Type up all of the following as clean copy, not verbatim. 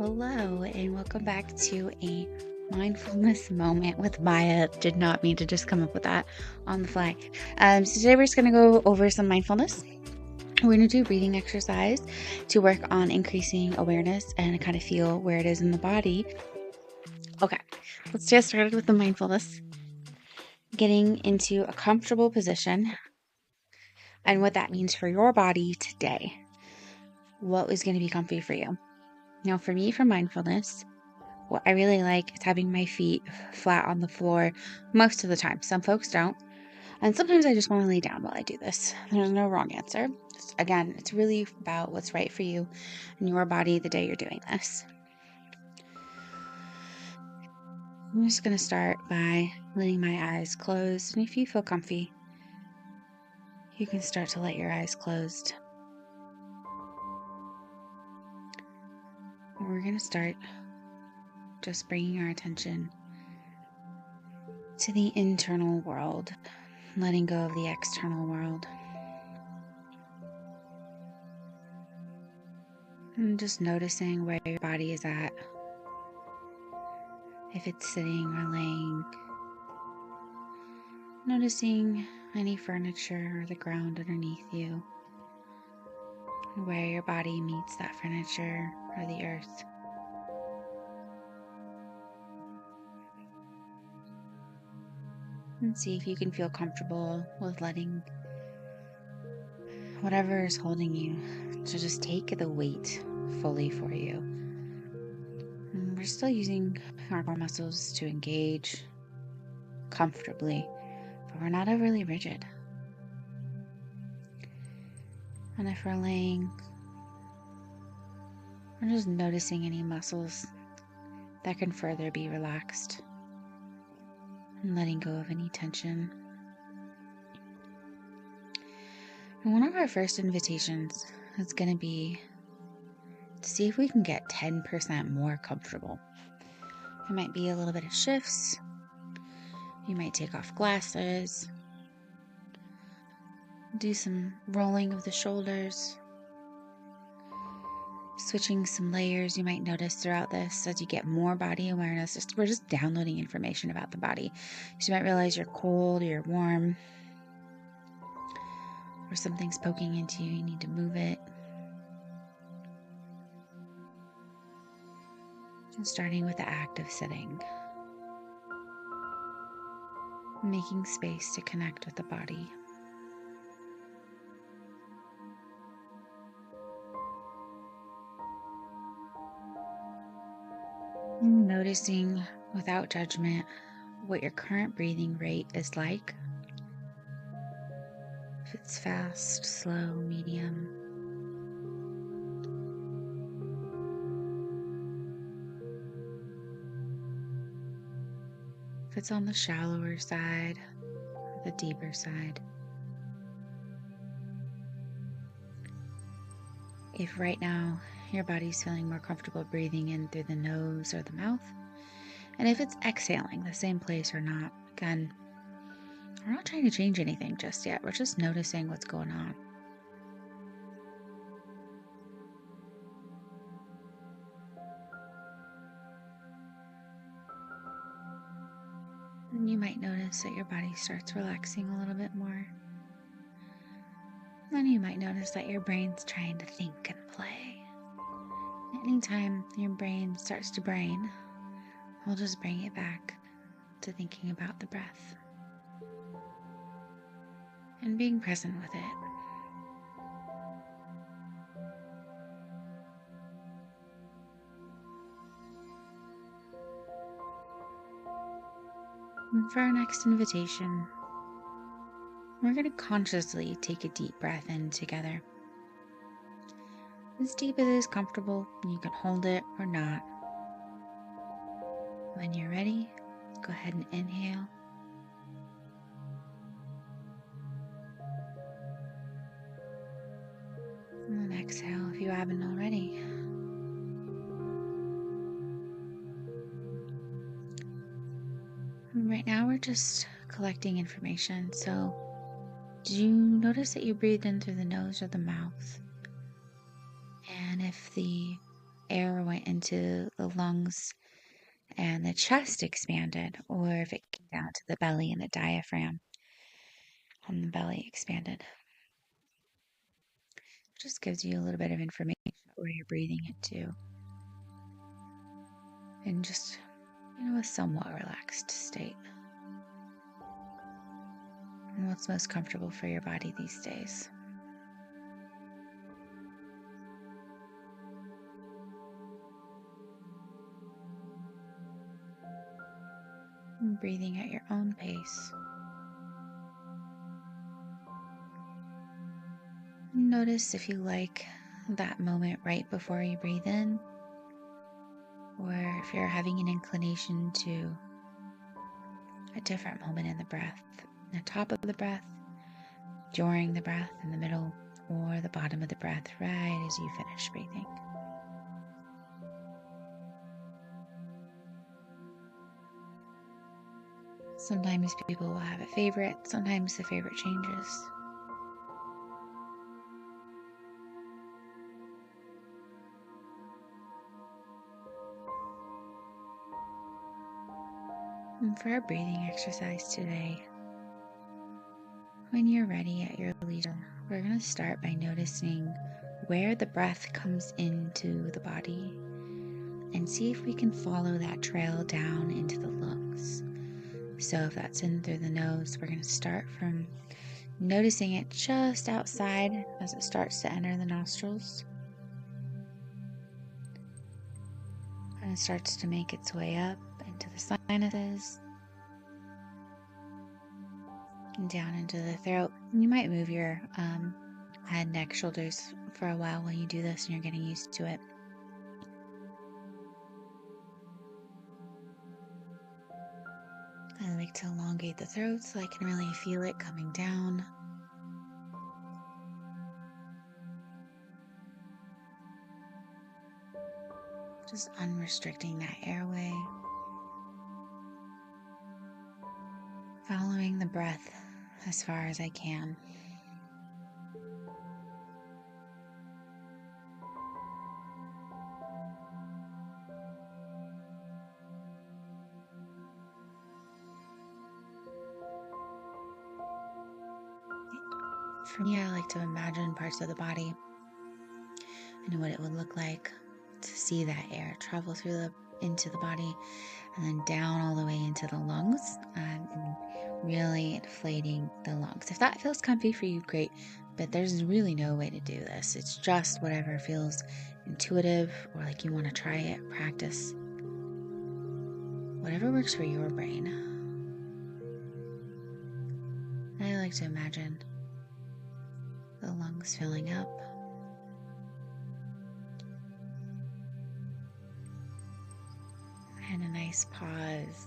Hello, and welcome back to a mindfulness moment with Maya. Did not mean to just come up with that on the fly. So today we're just going to go over some mindfulness. We're going to do breathing exercise to work on increasing awareness and kind of feel where it is in the body. Okay, let's get started with the mindfulness. Getting into a comfortable position and what that means for your body today. What is going to be comfy for you? Now, for me, for mindfulness, what I really like is having my feet flat on the floor most of the time. Some folks don't. And sometimes I just want to lay down while I do this. There's no wrong answer. Again, it's really about what's right for you and your body the day you're doing this. I'm just going to start by letting my eyes closed. And if you feel comfy, you can start to let your eyes closed. And we're going to start just bringing our attention to the internal world, letting go of the external world. And just noticing where your body is at. If it's sitting or laying. Noticing any furniture or the ground underneath you. Where your body meets that furniture or the earth. And see if you can feel comfortable with letting whatever is holding you to just take the weight fully for you. And we're still using our core muscles to engage comfortably, but we're not overly rigid. And if we're laying, we're just noticing any muscles that can further be relaxed and letting go of any tension. And one of our first invitations is going to be to see if we can get 10% more comfortable. It might be a little bit of shifts. You might take off glasses. Do some rolling of the shoulders. Switching some layers you might notice throughout this as you get more body awareness. We're just downloading information about the body. So you might realize you're cold or you're warm. Or something's poking into you, you need to move it. And starting with the act of sitting. Making space to connect with the body. Noticing without judgment what your current breathing rate is like. If it's fast, slow, medium. If it's on the shallower side, or the deeper side. If right now your body's feeling more comfortable breathing in through the nose or the mouth, and if it's exhaling the same place or not. Again, we're not trying to change anything just yet. We're just noticing what's going on. And you might notice that your body starts relaxing a little bit more. Then you might notice that your brain's trying to think and play. Anytime your brain starts to brain, we'll just bring it back to thinking about the breath and being present with it. And for our next invitation, we're going to consciously take a deep breath in together. As deep as is comfortable, you can hold it or not. When you're ready, go ahead and inhale. And then exhale if you haven't already. And right now we're just collecting information. So, did you notice that you breathed in through the nose or the mouth? And if the air went into the lungs and the chest expanded, or if it came down to the belly and the diaphragm and the belly expanded. It just gives you a little bit of information where you're breathing into, in just, a somewhat relaxed state. And what's most comfortable for your body these days. And breathing at your own pace. Notice if you like that moment right before you breathe in, or if you're having an inclination to a different moment in the breath, the top of the breath, during the breath, in the middle, or the bottom of the breath right as you finish breathing. Sometimes people will have a favorite, sometimes the favorite changes. And for our breathing exercise today, when you're ready at your leisure, we're going to start by noticing where the breath comes into the body and see if we can follow that trail down into the lungs. So if that's in through the nose, we're going to start from noticing it just outside as it starts to enter the nostrils. And it starts to make its way up into the sinuses and down into the throat. And you might move your head, neck, shoulders for a while you do this and you're getting used to it. I like to elongate the throat so I can really feel it coming down. Just unrestricting that airway. Following the breath as far as I can. For me, I like to imagine parts of the body and what it would look like to see that air travel into the body and then down all the way into the lungs, and really inflating the lungs. If that feels comfy for you, great, but there's really no way to do this. It's just whatever feels intuitive or like you want to try it, practice. Whatever works for your brain. I like to imagine the lungs filling up. And a nice pause.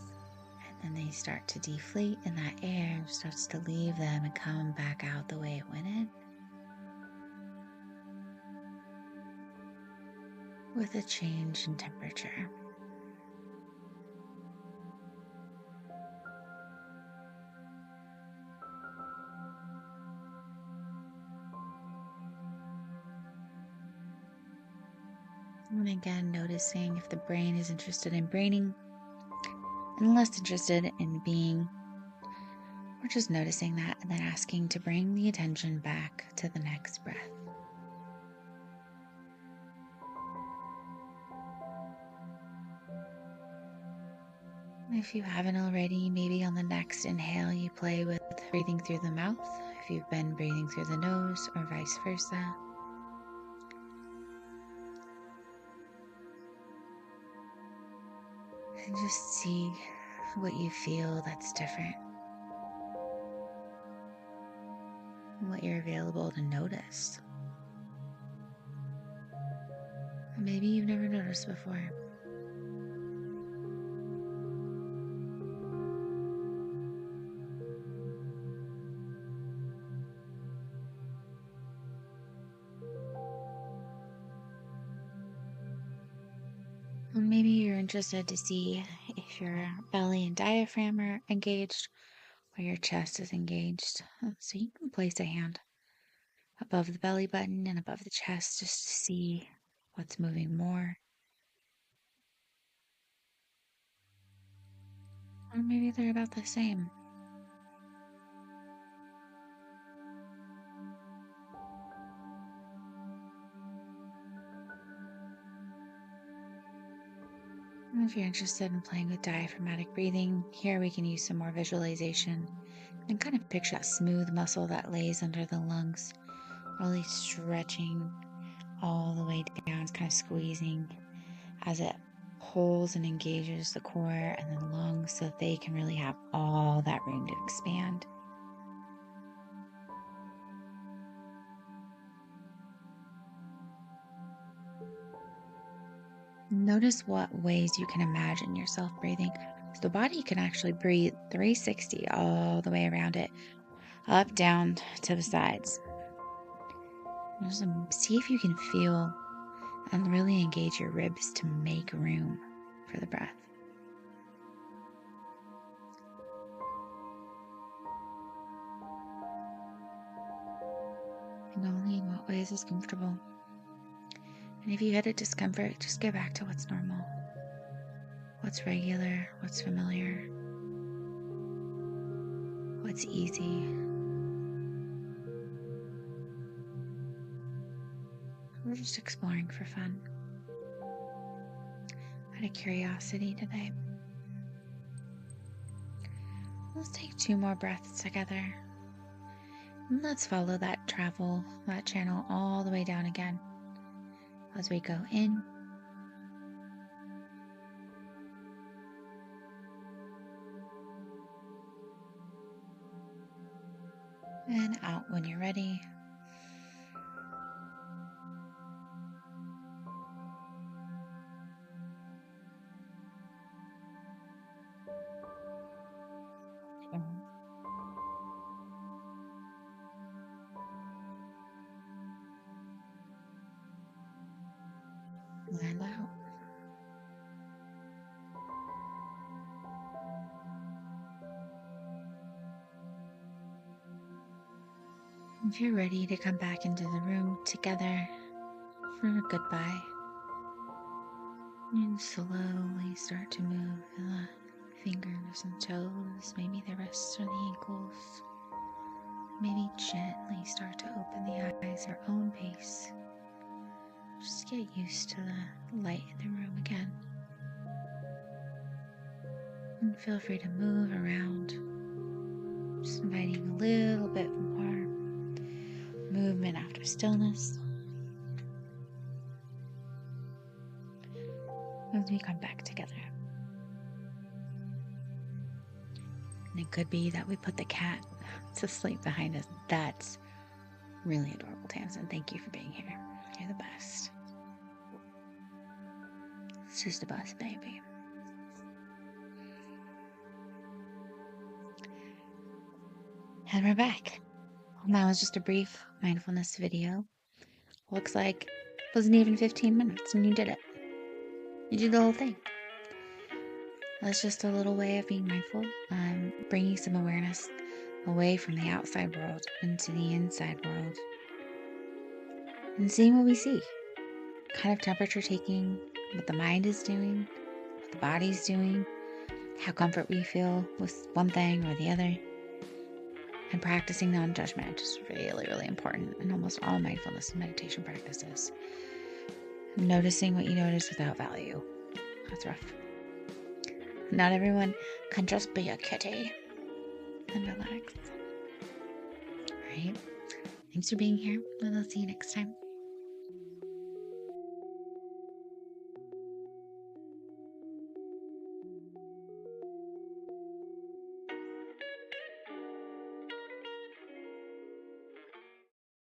And then they start to deflate and that air starts to leave them and come back out the way it went in. With a change in temperature. And again, noticing if the brain is interested in braining and less interested in being, or just noticing that and then asking to bring the attention back to the next breath. If you haven't already, maybe on the next inhale you play with breathing through the mouth, if you've been breathing through the nose or vice versa. And just see what you feel that's different. And what you're available to notice. Or maybe you've never noticed before. Or maybe you're interested to see if your belly and diaphragm are engaged or your chest is engaged. So you can place a hand above the belly button and above the chest just to see what's moving more. Or maybe they're about the same. And if you're interested in playing with diaphragmatic breathing, here we can use some more visualization and kind of picture that smooth muscle that lays under the lungs, really stretching all the way down. It's kind of squeezing as it pulls and engages the core and then lungs so that they can really have all that room to expand. Notice what ways you can imagine yourself breathing. So the body can actually breathe 360 all the way around it, up, down to the sides. Just see if you can feel and really engage your ribs to make room for the breath. And only in what ways is comfortable. And if you hit a discomfort, just get back to what's normal, what's regular, what's familiar, what's easy. We're just exploring for fun, out of curiosity today. Let's take 2 more breaths together. And let's follow that channel all the way down again as we go in and out when you're ready. And out. If you're ready to come back into the room together for a goodbye, and slowly start to move the fingers and toes, maybe the wrists or the ankles. Maybe gently start to open the eyes at your own pace. Just get used to the light in the room again. And feel free to move around. Just inviting a little bit more movement after stillness. As we come back together. And it could be that we put the cat to sleep behind us. That's really adorable, Tamsin. Thank you for being here. You're the best. It's just a bus, baby. And we're back. That was just a brief mindfulness video. Looks like it wasn't even 15 minutes and you did it. You did the whole thing. That's just a little way of being mindful, bringing some awareness away from the outside world into the inside world. And seeing what we see. Kind of temperature taking, what the mind is doing, what the body's doing, how comfort we feel with one thing or the other. And practicing non-judgment, which is really, really important in almost all mindfulness and meditation practices. Noticing what you notice without value. That's rough. Not everyone can just be a kitty and relax. All right. Thanks for being here, and I'll see you next time.